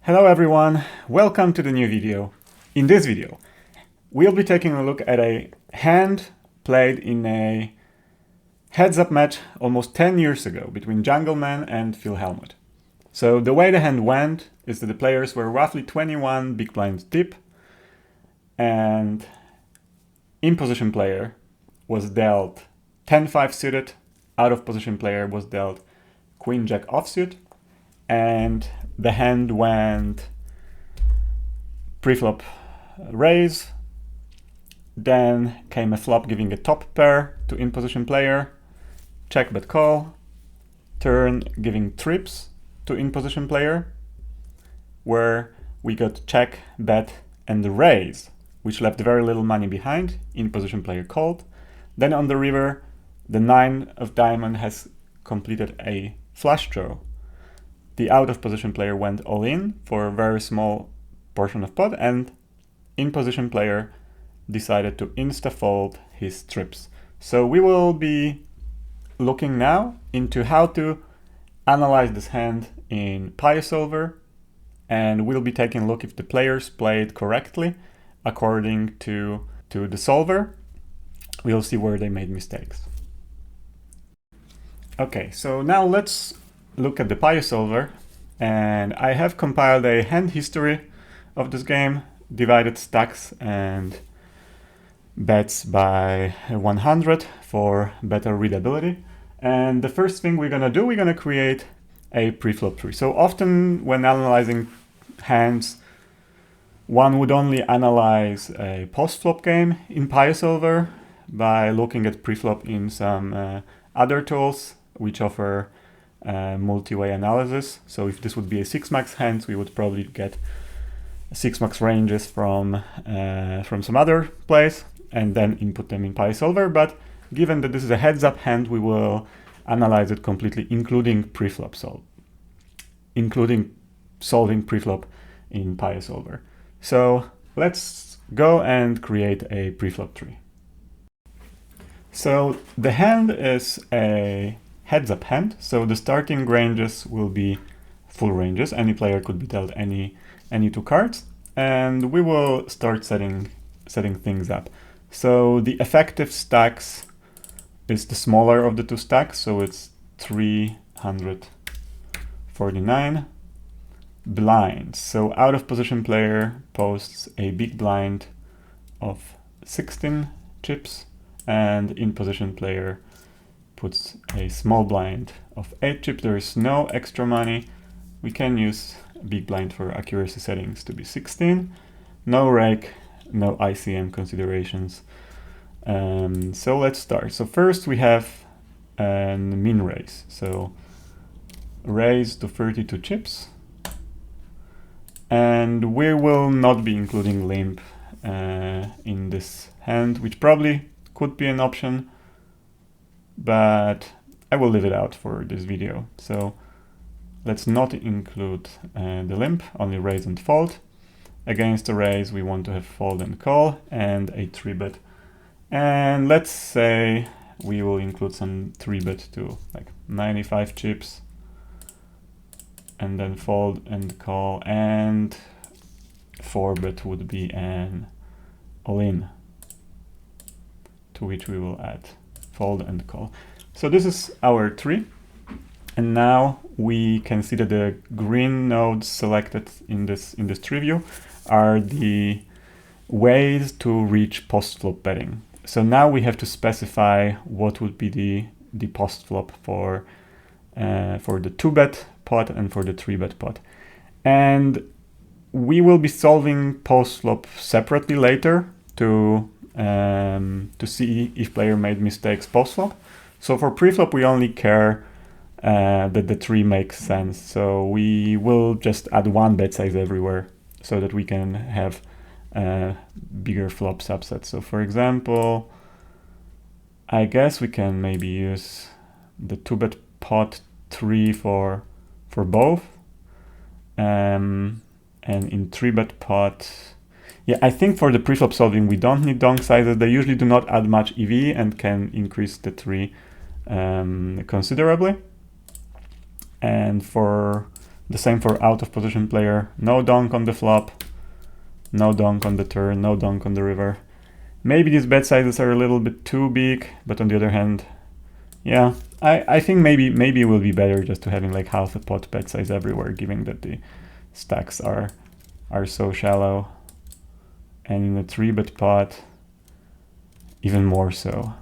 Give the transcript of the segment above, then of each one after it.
Hello everyone, welcome to the new video. In this video, we'll be taking a look at a hand played in a heads-up match almost 10 years ago between Jungleman and Phil Helmut. So the way the hand went is that the players were roughly 21 big blinds deep, and in position player was dealt 10-5 suited, out of position player was dealt Queen-Jack offsuit, and the hand went preflop raise, then came a flop giving a top pair to in position player, check bet call, turn giving trips to in position player, where we got check, bet, and the raise, which left very little money behind. In position player called. Then on the river, the 9 of diamond has completed a flush draw. The out of position player went all in for a very small portion of pot, and in position player decided to insta-fold his trips. So we will be looking now into how to analyze this hand in PioSolver, and we'll be taking a look if the players played correctly according to the solver. We'll see where they made mistakes. Okay, so now let's look at the PioSolver, and I have compiled a hand history of this game, divided stacks and bets by 100 for better readability. And the first thing we're gonna do, we're gonna create a preflop tree. So often when analyzing hands, one would only analyze a postflop game in PioSolver by looking at preflop in some other tools which offer multi-way analysis. So if this would be a 6-max hand, we would probably get 6-max ranges from some other place and then input them in PioSolver. But given that this is a heads-up hand, we will analyze it completely, including preflop including solving preflop in PioSolver. So let's go and create a preflop tree. So the hand is a heads-up hand, so the starting ranges will be full ranges. Any player could be dealt any 2 cards, and we will start setting things up. So the effective stacks is the smaller of the 2 stacks, so it's 349 blinds. So out of position player posts a big blind of 16 chips, and in position player puts a small blind of 8 chips. There is no extra money. We can use big blind for accuracy settings to be 16. No rake, no ICM considerations. So let's start. So first we have a min raise. So raise to 32 chips. And we will not be including limp in this hand, which probably could be an option, but I will leave it out for this video. So let's not include the limp, only raise and fold. Against the raise, we want to have fold and call and a 3-bet. And let's say we will include some 3-bet to like 95 chips, and then fold and call, and 4-bet would be an all-in, to which we will add fold and call. So this is our tree, and now we can see that the green nodes selected in this tree view are the ways to reach postflop betting. So now we have to specify what would be the postflop for the 2-bet pot and for the 3-bet pot, and we will be solving postflop separately later to see if player made mistakes postflop. So for preflop, we only care that the tree makes sense. So we will just add 1 bet size everywhere so that we can have bigger flop subsets. So for example, I guess we can maybe use the 2-bet pot 3 for both. And in 3-bet pot, yeah, I think for the preflop solving, we don't need donk sizes. They usually do not add much EV and can increase the tree considerably. And for The same for out of position player. No donk on the flop, no donk on the turn, no donk on the river. Maybe these bet sizes are a little bit too big, but on the other hand, yeah, I think maybe it will be better just to having like half a pot bet size everywhere, given that the stacks are so shallow, and in a 3-bet pot, even more so.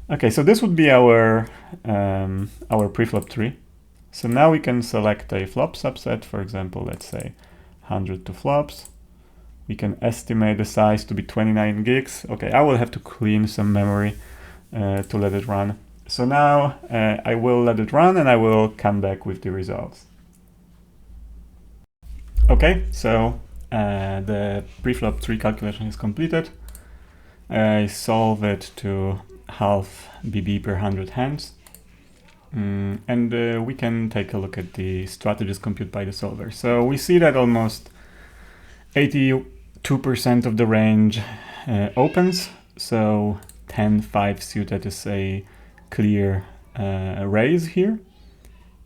Okay, so this would be our preflop tree. So now we can select a flop subset, for example, let's say 100 to flops. We can estimate the size to be 29 gigs. Okay, I will have to clean some memory to let it run. So now I will let it run and I will come back with the results. Okay, so the preflop tree calculation is completed. I solve it to half BB per 100 hands. And we can take a look at the strategies computed by the solver. So we see that almost 82% of the range opens. So 10-5 suited is a clear raise here.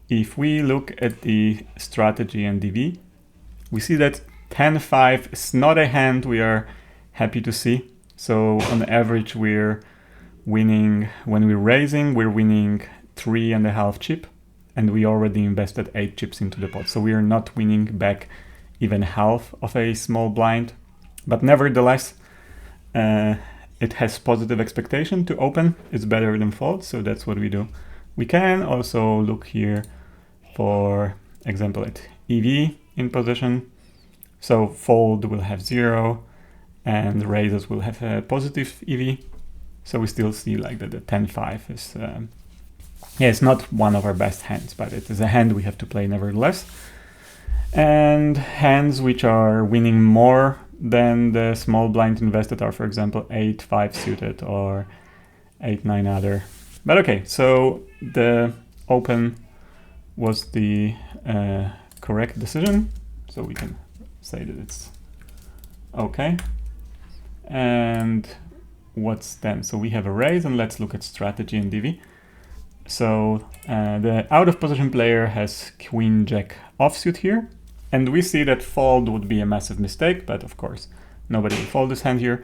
If we look at the strategy and DV, we see that 10-5 is not a hand we are happy to see. So on average, we're winning, when we're raising, we're winning 3.5 chip, and we already invested 8 chips into the pot. So we are not winning back even half of a small blind. But nevertheless, it has positive expectation to open. It's better than fold, so that's what we do. We can also look here for example at EV in position. So fold will have 0 and raises will have a positive EV. So we still see like that the 10-5 is, yeah, it's not one of our best hands, but it is a hand we have to play nevertheless. And hands which are winning more than the small blind invested are, for example, 8-5 suited or 8-9 other. But okay, so the open was the correct decision. So we can say that it's okay. And what's then? So we have a raise, and let's look at strategy and DV. So the out of position player has Queen Jack offsuit here. And we see that fold would be a massive mistake, but of course, nobody will fold this hand here.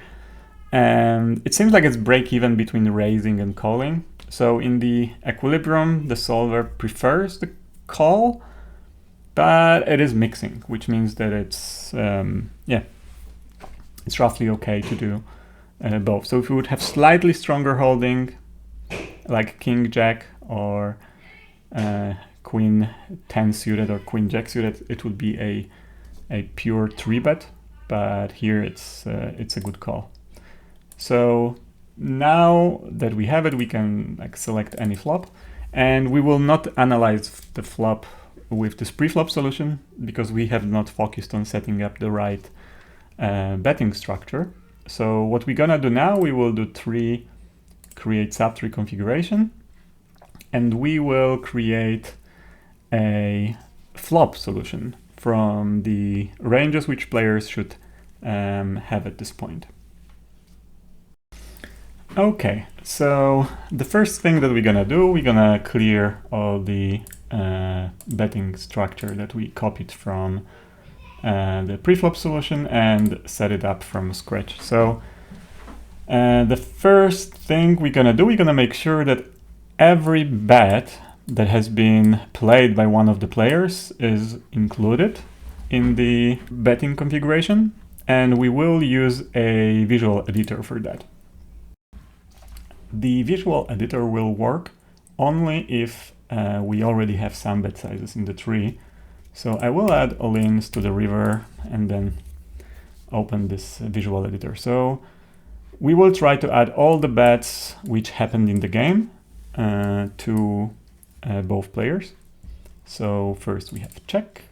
And it seems like it's break even between raising and calling. So in the equilibrium, the solver prefers the call, but it is mixing, which means that it's, yeah, it's roughly okay to do both. So if we would have slightly stronger holding, like King Jack or Queen 10 suited or Queen Jack suited, it would be a pure 3-bet, but here it's a good call. So now that we have it, we can like select any flop, and we will not analyze the flop with this preflop solution because we have not focused on setting up the right betting structure. So what we're gonna do now, we will do create subtree configuration, and we will create a flop solution from the ranges which players should have at this point. Okay, so the first thing that we're gonna do, we're gonna clear all the betting structure that we copied from the preflop solution and set it up from scratch. So the first thing we're gonna do, we're gonna make sure that every bet that has been played by one of the players is included in the betting configuration, and we will use a visual editor for that. The visual editor will work only if we already have some bet sizes in the tree. So I will add all-ins to the river and then open this visual editor. So we will try to add all the bets which happened in the game to both players. So first we have check,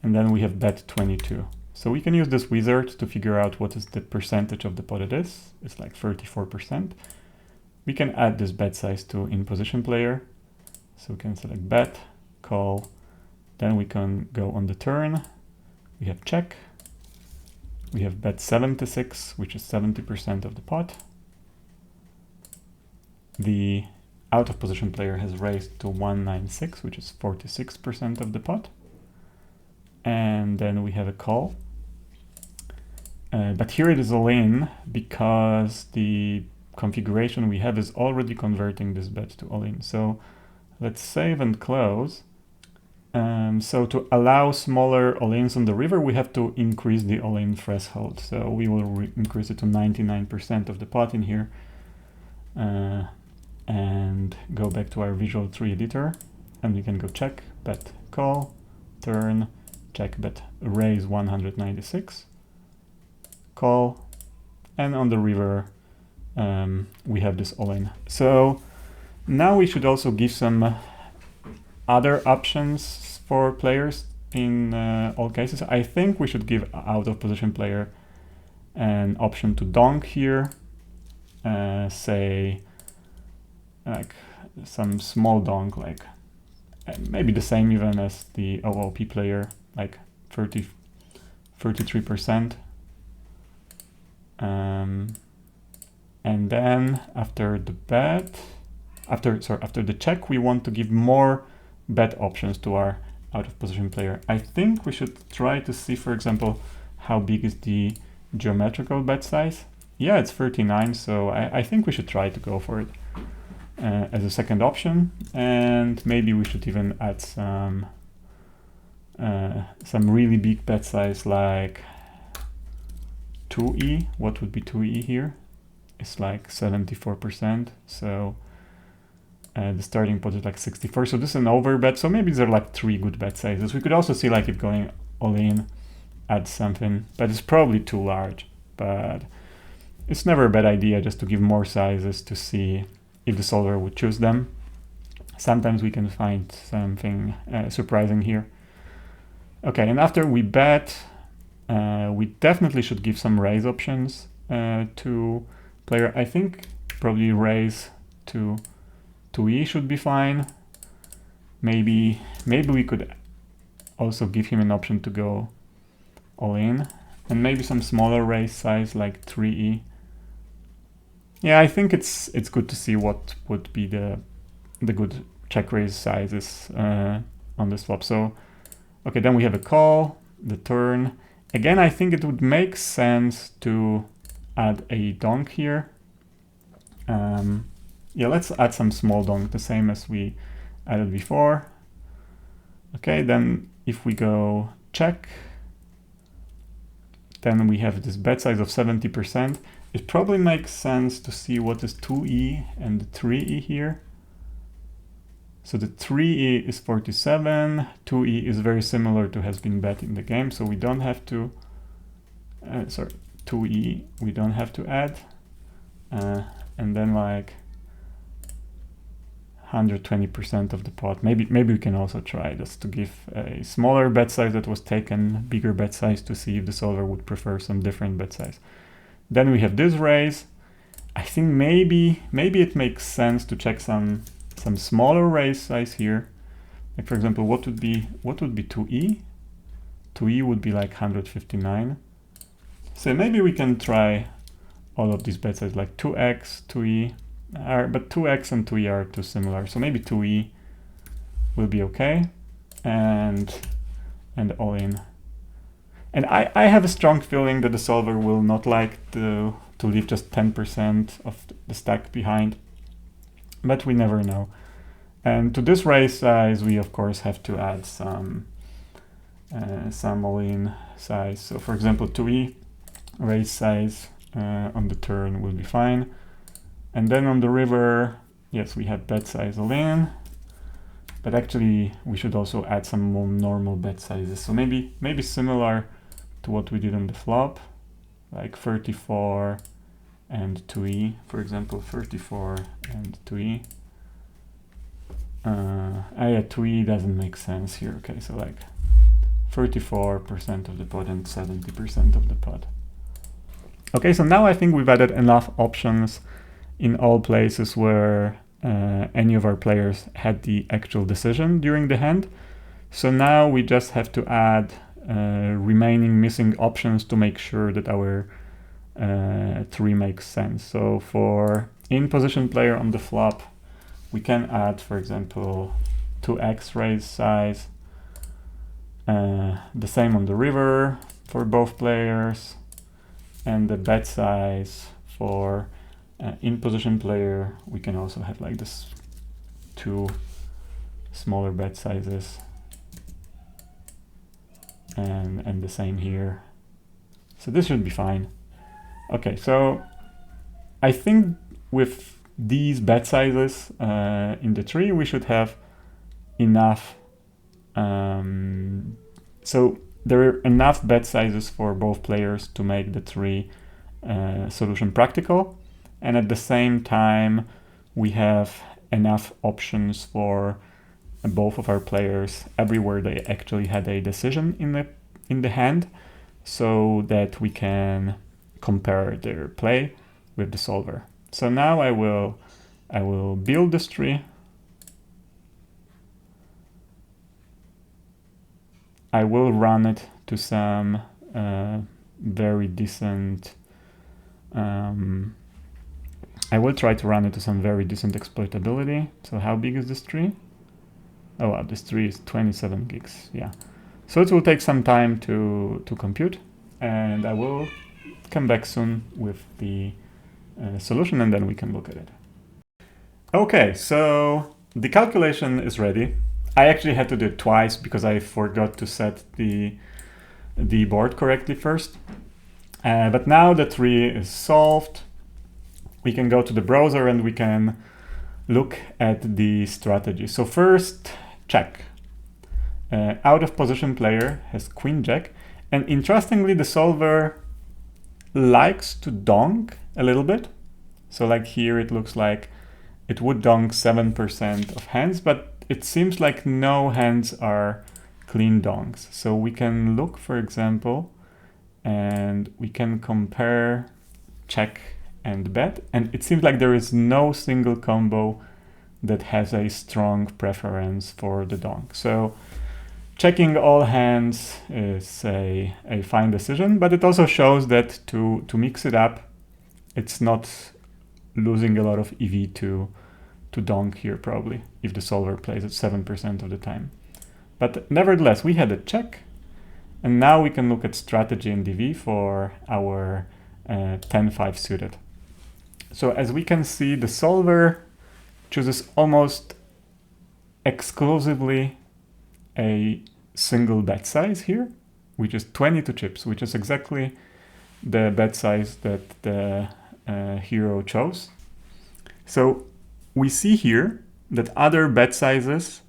and then we have bet 22. So we can use this wizard to figure out what is the percentage of the pot it is. It's like 34%. We can add this bet size to in position player. So we can select bet, call, then we can go on the turn. We have check. We have bet 76, which is 70% of the pot. The out of position player has raised to 196, which is 46% of the pot. And then we have a call. But here it is all in because the configuration we have is already converting this bet to all in. So let's save and close. So to allow smaller all-ins on the river, we have to increase the all-in threshold. So we will increase it to 99% of the pot in here. And go back to our Visual 3 editor, and we can go check, bet, call, turn, check, bet, raise 196, call, and on the river we have this all-in. So now we should also give some other options for players in all cases. I think we should give out of position player an option to donk here, say like some small donk, like maybe the same even as the OOP player, like 33%. And then after the bet, after the check, we want to give more bet options to our out of position player. I think we should try to see, for example, how big is the geometrical bet size. Yeah, it's 39, so I think we should try to go for it as a second option, and maybe we should even add some really big bet size like 2e. What would be 2e here? It's like 74%, so the starting pot is like 64, so this is an over bet, so maybe there are like 3 good bet sizes. We could also see like if going all in, add something, but it's probably too large. But it's never a bad idea just to give more sizes to see if the solver would choose them. Sometimes we can find something surprising here. Okay, and after we bet, we definitely should give some raise options to player. I think probably raise to 2e should be fine. Maybe we could also give him an option to go all in, and maybe some smaller raise size like 3e. Yeah, I think it's good to see what would be the good check raise sizes on this flop. So okay, then we have a call, the turn. Again, I think it would make sense to add a donk here. Yeah, let's add some small donk, the same as we added before. Okay, then if we go check, then we have this bet size of 70%. It probably makes sense to see what is 2e and the 3e here. So the 3e is 47, 2e is very similar to has been bet in the game, so we don't have to, 2e we don't have to add. And then like 120% of the pot. Maybe we can also try just to give a smaller bet size that was taken, bigger bet size, to see if the solver would prefer some different bet size. Then we have this raise. I think maybe it makes sense to check some smaller raise size here. Like for example, what would be 2e? 2e would be like 159. So maybe we can try all of these bet sizes like 2x, 2e, but 2x and 2e are too similar. So maybe 2e will be okay, and all in. And I have a strong feeling that the solver will not like to leave just 10% of the stack behind, but we never know. And to this raise size, we of course have to add some all-in size. So for example, 2e raise size on the turn will be fine. And then on the river, yes, we have bet size all-in, but actually we should also add some more normal bet sizes. So maybe similar to what we did on the flop, like 34 and 2e, for example, 34 and 2e. Yeah, 2e doesn't make sense here. Okay, so like 34% of the pot and 70% of the pot. Okay, so now I think we've added enough options in all places where any of our players had the actual decision during the hand. So now we just have to add remaining missing options to make sure that our tree makes sense. So for in position player on the flop, we can add, for example, 2x raise size, the same on the river for both players, and the bet size for in position player. We can also have like this 2 smaller bet sizes, and the same here. So this should be fine. Okay, so I think with these bet sizes in the tree, we should have enough. So there are enough bet sizes for both players to make the tree solution practical. And at the same time, we have enough options for both of our players everywhere they actually had a decision in the hand, so that we can compare their play with the solver. So now I will build this tree. I will run it to some very decent. I will try to run it to some very decent exploitability. So how big is this tree? Oh wow, this tree is 27 gigs. Yeah. So it will take some time to compute, and I will come back soon with the solution, and then we can look at it. Okay, so the calculation is ready. I actually had to do it twice because I forgot to set the board correctly first. But now the tree is solved. We can go to the browser and we can look at the strategy. So first, check. Out of position player has queen jack, and interestingly the solver likes to donk a little bit. So like here it looks like it would donk 7% of hands, but it seems like no hands are clean donks. So we can look, for example, and we can compare check and bet, and it seems like there is no single combo that has a strong preference for the donk. So checking all hands is a fine decision, but it also shows that to mix it up, it's not losing a lot of EV to donk here probably, if the solver plays it 7% of the time. But nevertheless, we had a check, and now we can look at strategy and DV for our 10-5 suited. So as we can see, the solver chooses almost exclusively a single bet size here, which is 22 chips, which is exactly the bet size that the hero chose. So we see here that other bet sizes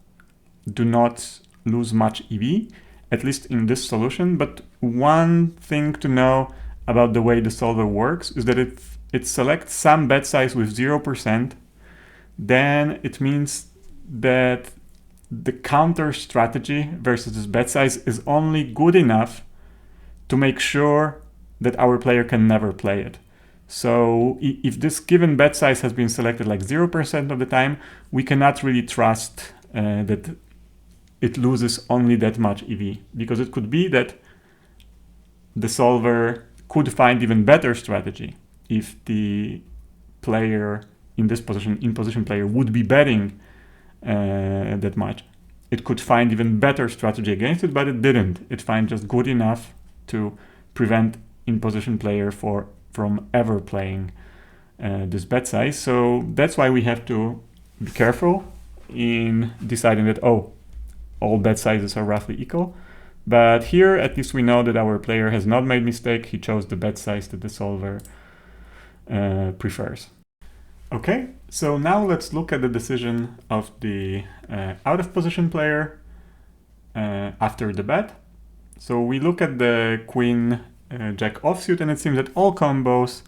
do not lose much EV, at least in this solution. But one thing to know about the way the solver works is that if it selects some bet size with 0%, then it means that the counter strategy versus this bet size is only good enough to make sure that our player can never play it. So if this given bet size has been selected like 0% of the time, we cannot really trust that it loses only that much EV, because it could be that the solver could find even better strategy if the player in this position, in position player, would be betting that much. It could find even better strategy against it, but it didn't. It found just good enough to prevent in position player from ever playing this bet size. So that's why we have to be careful in deciding that, oh, all bet sizes are roughly equal. But here, at least we know that our player has not made mistake. He chose the bet size that the solver prefers. Okay, so now let's look at the decision of the out of position player after the bet. So we look at the queen jack offsuit, and it seems that all combos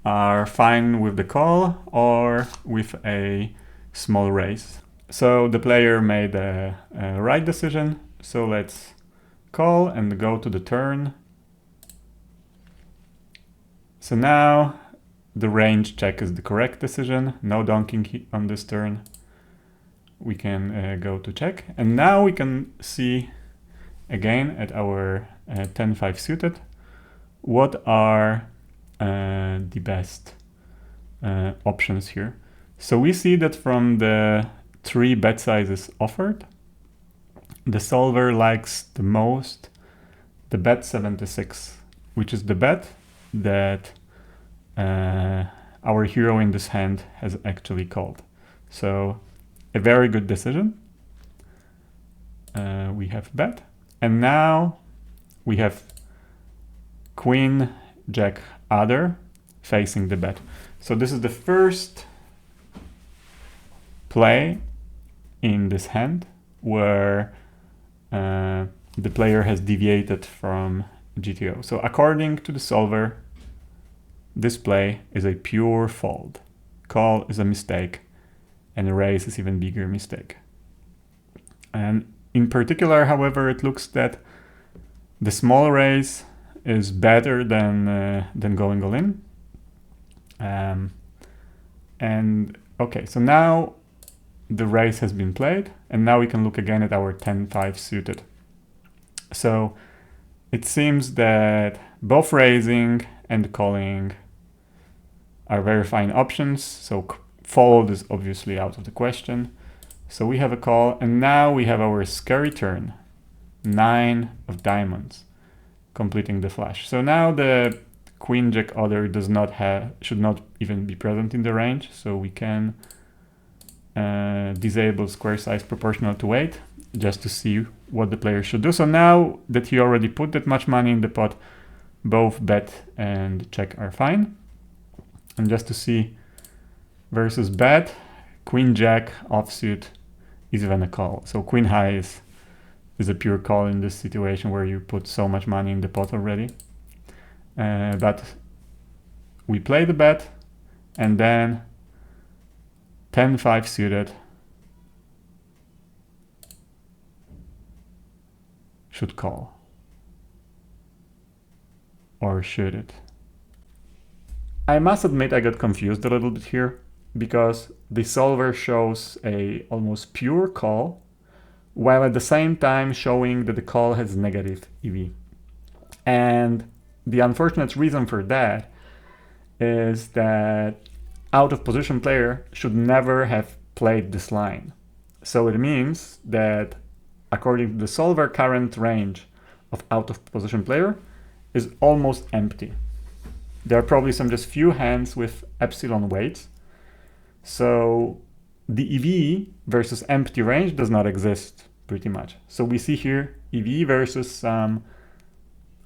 are fine with the call or with a small raise. So the player made a right decision. So let's call and go to the turn. So now the range check is the correct decision. No donking on this turn. We can go to check. And now we can see again at our 10-5 suited what are the best options here. So we see that from the 3 bet sizes offered, the solver likes the most the bet 76, which is the bet that our hero in this hand has actually called. So a very good decision. We have bet, and now we have Queen, Jack, other facing the bet. So this is the first play in this hand where the player has deviated from GTO. So according to the solver, this play is a pure fold. Call is a mistake, and raise is even bigger mistake. And in particular, however, it looks that the small raise is better than going all in. And okay, so now the raise has been played, and now we can look again at our 10-5 suited. So it seems that both raising and calling are very fine options. So fold is obviously out of the question. So we have a call, and now we have our scary turn, 9 of diamonds, completing the flush. So now the Queen Jack other should not even be present in the range. So we can disable square size proportional to weight just to see what the player should do. So now that he already put that much money in the pot, both bet and check are fine. And just to see versus bet, Queen Jack offsuit is even a call. So Queen High is a pure call in this situation where you put so much money in the pot already. But we play the bet, and then 10-5 suited should call. Or should it? I must admit I got confused a little bit here, because the solver shows a almost pure call, while at the same time showing that the call has negative EV. And the unfortunate reason for that is that out of position player should never have played this line. So it means that according to the solver, current range of out of position player is almost empty. There are probably some just few hands with epsilon weights. So the EV versus empty range does not exist pretty much. So we see here EV versus some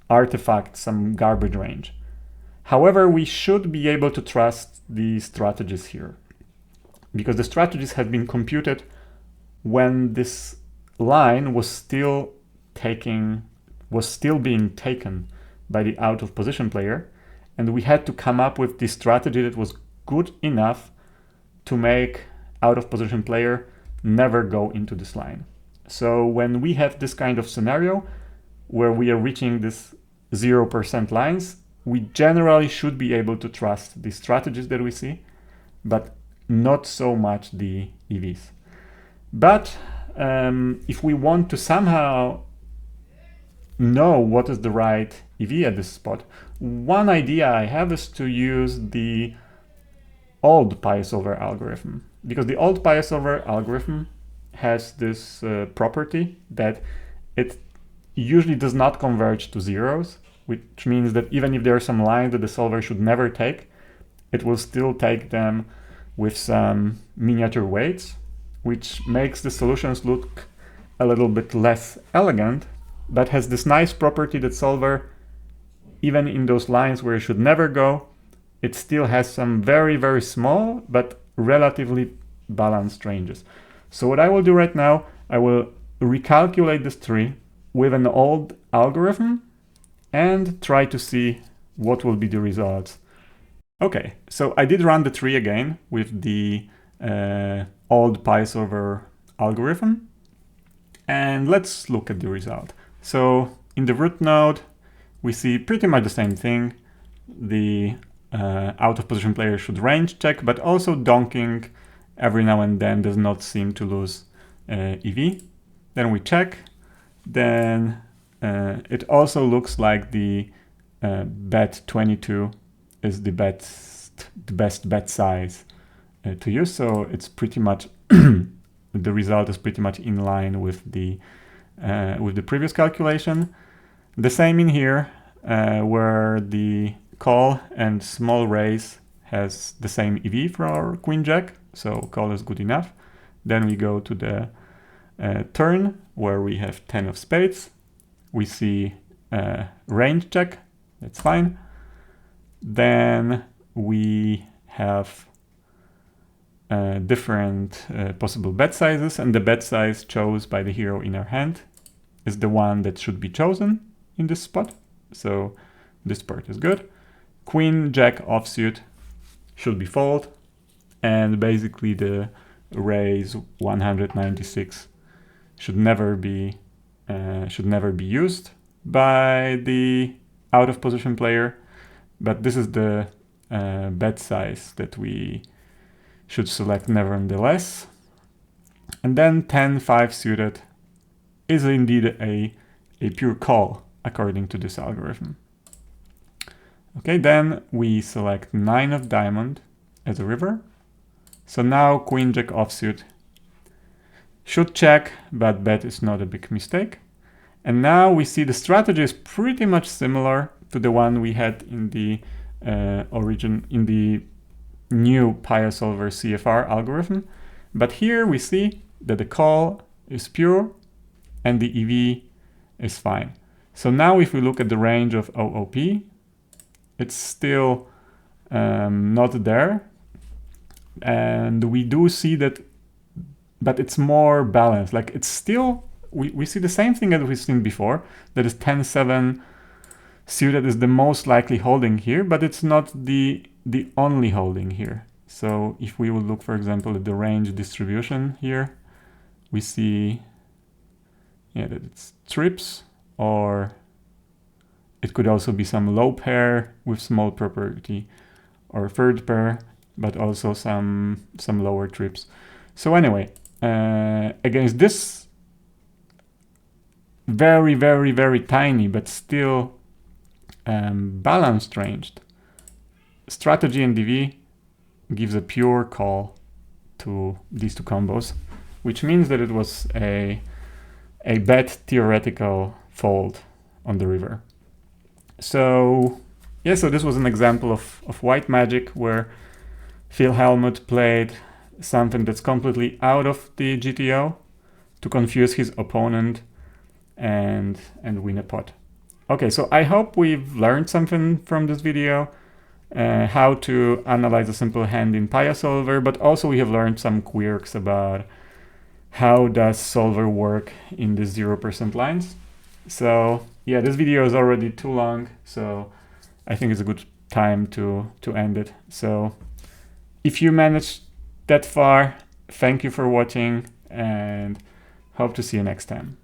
artifact, some garbage range. However, we should be able to trust the strategies here, because the strategies have been computed when this line was still being taken by the out of position player, and we had to come up with this strategy that was good enough to make out of position player never go into this line. So when we have this kind of scenario where we are reaching this 0% lines, we generally should be able to trust the strategies that we see, but not so much the EVs. But if we want to somehow know what is the right EV at this spot, one idea I have is to use the old PioSolver algorithm, because the old PioSolver algorithm has this property that it usually does not converge to zeros, which means that even if there are some lines that the solver should never take, it will still take them with some miniature weights, which makes the solutions look a little bit less elegant, but has this nice property that solver, even in those lines where it should never go, it still has some very, very small but relatively balanced ranges. So what I will do right now, I will recalculate this tree with an old algorithm and try to see what will be the results. Okay, so I did run the tree again with the old PioSolver algorithm, and let's look at the result. So in the root node, we see pretty much the same thing. The out of position player should range check, but also donking every now and then does not seem to lose EV. Then we check. Then it also looks like the bet 22 is the best bet size to use. So it's pretty much the result is pretty much in line with the previous calculation. The same in here, where the call and small raise has the same EV for our queen jack, so call is good enough. Then we go to the turn, where we have 10 of spades. We see range check, that's fine. Then we have different possible bet sizes, and the bet size chose by the hero in our hand is the one that should be chosen in this spot. So this part is good. Queen jack offsuit should be fold, and basically the raise 196 should never be used by the out of position player. But this is the bet size that we should select nevertheless. And then 10-5 suited is indeed a pure call according to this algorithm. Okay, then we select 9 of diamond as a river. So now queen jack offsuit should check, but bet is not a big mistake. And now we see the strategy is pretty much similar to the one we had in the new PioSolver CFR algorithm. But here we see that the call is pure and the EV is fine. So now if we look at the range of OOP, it's still not there. And we do see that, but it's more balanced. Like it's still, we see the same thing that we've seen before, that is 10-7 suited is the most likely holding here, but it's not the only holding here. So if we would look, for example, at the range distribution here, we see that it's trips, or it could also be some low pair with small property, or third pair, but also some lower trips. So anyway, against this very, very, very tiny, but still balanced ranged strategy, and DV gives a pure call to these two combos, which means that it was a bet theoretical fold on the river. So yeah, so this was an example of white magic where Phil Hellmuth played something that's completely out of the GTO to confuse his opponent and win a pot. Okay, so I hope we've learned something from this video, how to analyze a simple hand in PioSolver, but also we have learned some quirks about how does solver work in the 0% lines. So yeah, this video is already too long, so I think it's a good time to end it. So if you managed that far, thank you for watching and hope to see you next time.